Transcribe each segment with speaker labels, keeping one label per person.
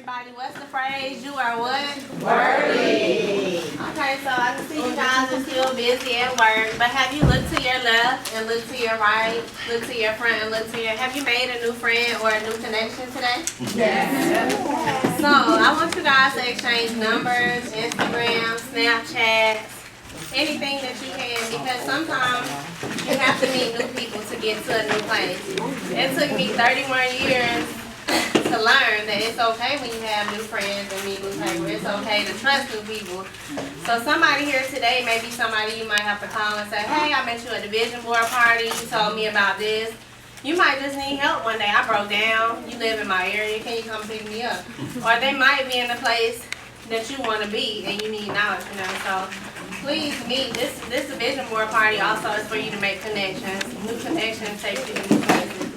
Speaker 1: everybody. What's the phrase? You are what?
Speaker 2: Worthy.
Speaker 1: Okay, so I can see you guys are still busy at work, but have you looked to your left and looked to your right, looked to your front and looked to your, have you made a new friend or a new connection today?
Speaker 2: Yes.
Speaker 1: So I want you guys to exchange numbers, Instagram, Snapchat, anything that you can, because sometimes you have to meet new people to get to a new place. It took me 31 years to learn that it's okay when you have new friends and meet new people. It's okay to trust new people. So somebody here today, maybe somebody you might have to call and say, hey, I met you at the vision board party, you told me about this. You might just need help one day. I broke down, you live in my area, can you come pick me up? Or they might be in the place that you want to be and you need knowledge, you know. So please meet. This vision board party also is for you to make connections. New connections take you to new places.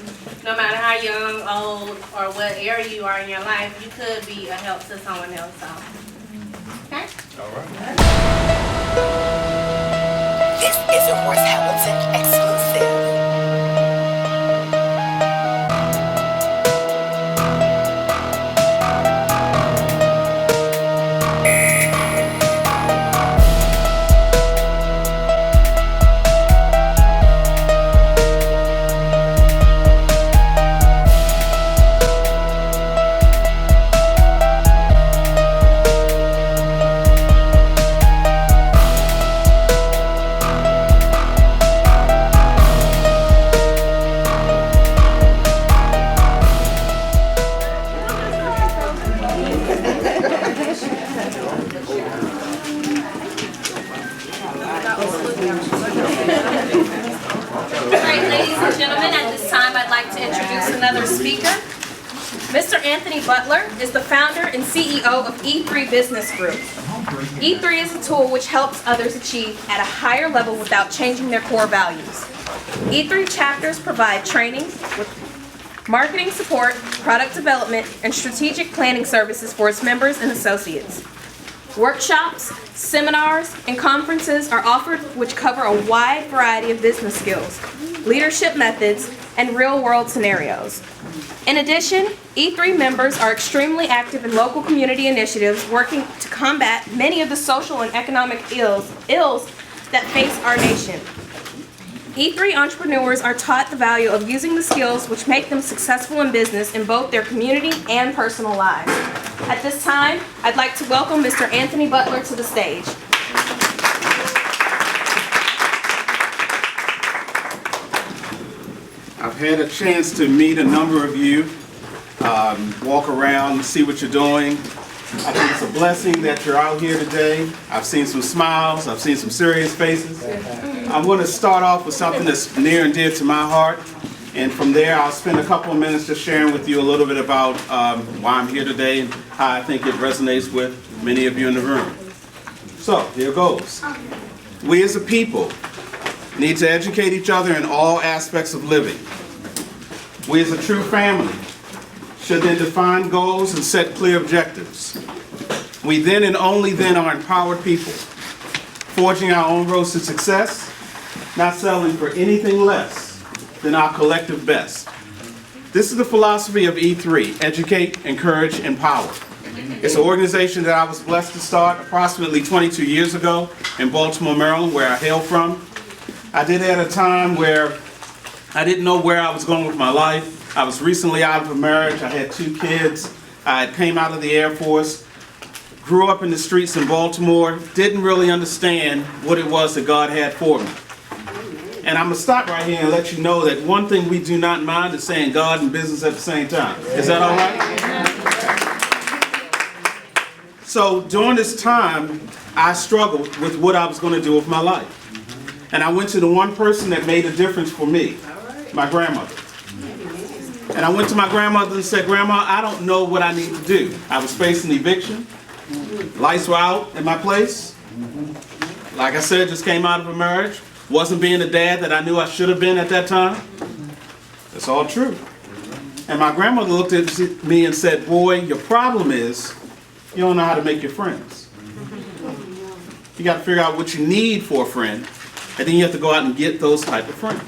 Speaker 1: No matter how young, old, or what area you are in your life, you could be a help to someone else. So, okay?
Speaker 3: All right.
Speaker 4: This is a Royce Hamilton exclusive.
Speaker 5: Another speaker. Mr. Anthony Butler is the founder and CEO of E3 Business Group. E3 is a tool which helps others achieve at a higher level without changing their core values. E3 chapters provide training with marketing support, product development, and strategic planning services for its members and associates. Workshops, seminars, and conferences are offered which cover a wide variety of business skills, leadership methods, and real-world scenarios. In addition, E3 members are extremely active in local community initiatives working to combat many of the social and economic ills that face our nation. E3 entrepreneurs are taught the value of using the skills which make them successful in business in both their community and personal lives. At this time, I'd like to welcome Mr. Anthony Butler to the stage.
Speaker 3: I've had a chance to meet a number of you, walk around, see what you're doing. I think it's a blessing that you're out here today. I've seen some smiles, I've seen some serious faces. I'm going to start off with something that's near and dear to my heart, and from there I'll spend a couple of minutes just sharing with you a little bit about why I'm here today and how I think it resonates with many of you in the room. So, here goes. We as a people need to educate each other in all aspects of living. We as a true family should then define goals and set clear objectives. We then and only then are empowered people, forging our own roads to success, not settling for anything less than our collective best. This is the philosophy of E3, educate, encourage, empower. It's an organization that I was blessed to start approximately 22 years ago in Baltimore, Maryland, where I hail from. I did it at a time where I didn't know where I was going with my life. I was recently out of a marriage. I had 2 kids. I came out of the Air Force, grew up in the streets in Baltimore, didn't really understand what it was that God had for me. And I'm going to stop right here and let you know that one thing we do not mind is saying God and business at the same time. Is that all right? So during this time, I struggled with what I was going to do with my life. And I went to the one person that made a difference for me, my grandmother. And I went to my grandmother and said, Grandma, I don't know what I need to do. I was facing eviction. Lights were out in my place. Like I said, just came out of a marriage. Wasn't being the dad that I knew I should have been at that time. That's all true. And my grandmother looked at me and said, boy, your problem is you don't know how to make your friends. You got to figure out what you need for a friend, and then you have to go out and get those type of friends.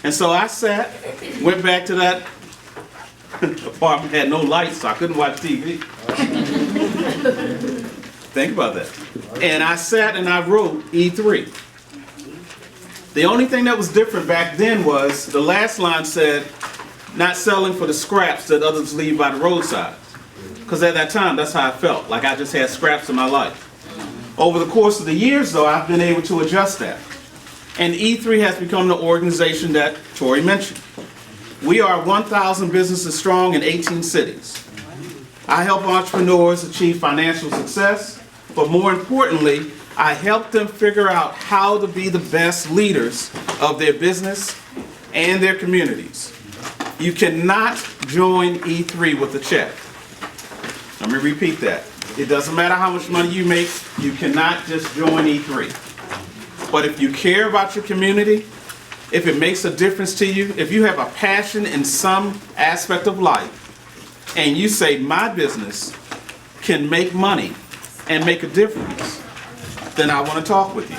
Speaker 3: And so I sat, went back to that apartment had no lights, so I couldn't watch TV. Think about that. And I sat and I wrote E3. The only thing that was different back then was the last line said, not selling for the scraps that others leave by the roadside. Because at that time, that's how I felt, like I just had scraps in my life. Over the course of the years, though, I've been able to adjust that. And E3 has become the organization that Tori mentioned. We are 1,000 businesses strong in 18 cities. I help entrepreneurs achieve financial success, but more importantly, I help them figure out how to be the best leaders of their business and their communities. You cannot join E3 with a check. Let me repeat that. It doesn't matter how much money you make, you cannot just join E3. But if you care about your community, if it makes a difference to you, if you have a passion in some aspect of life, and you say, my business can make money and make a difference, then I want to talk with you.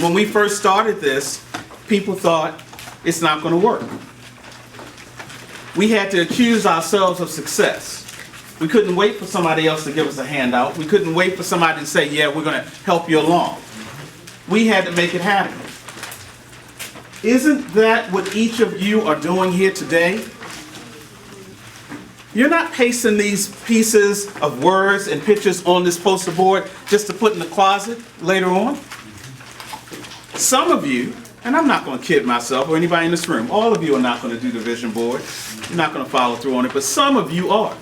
Speaker 3: When we first started this, people thought it's not going to work. We had to accuse ourselves of success. We couldn't wait for somebody else to give us a handout. We couldn't wait for somebody to say, yeah, we're going to help you along. We had to make it happen. Isn't that what each of you are doing here today? You're not pasting these pieces of words and pictures on this poster board just to put in the closet later on. Some of you, and I'm not going to kid myself or anybody in this room, all of you are not going to do the vision board. You're not going to follow through on it, but some of you are.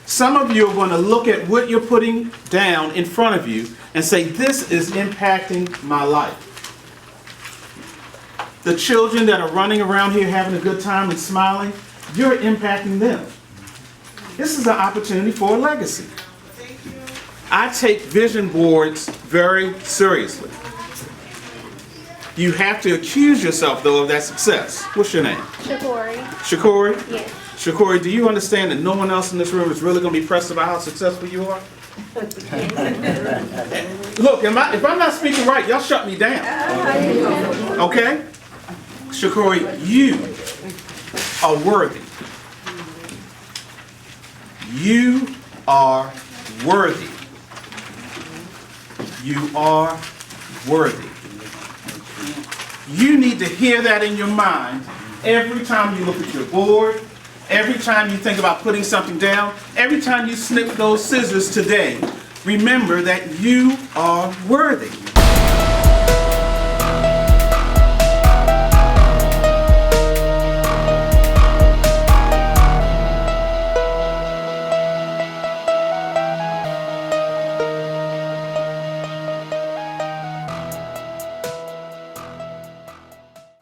Speaker 3: Some of you are going to look at what you're putting down in front of you and say, this is impacting my life. The children that are running around here having a good time and smiling, you're impacting them. This is an opportunity for a legacy. I take vision boards very seriously. You have to accuse yourself, though, of that success. What's your name?
Speaker 1: Shakori.
Speaker 3: Shakori?
Speaker 1: Yes.
Speaker 3: Shakori, do you understand that no one else in this room is really going to be pressed about how successful you are? Look, if I'm not speaking right, y'all shut me down. Okay? Shakori, you are worthy. You are worthy. You are worthy. You need to hear that in your mind every time you look at your board, every time you think about putting something down, every time you snip those scissors today. Remember that you are worthy.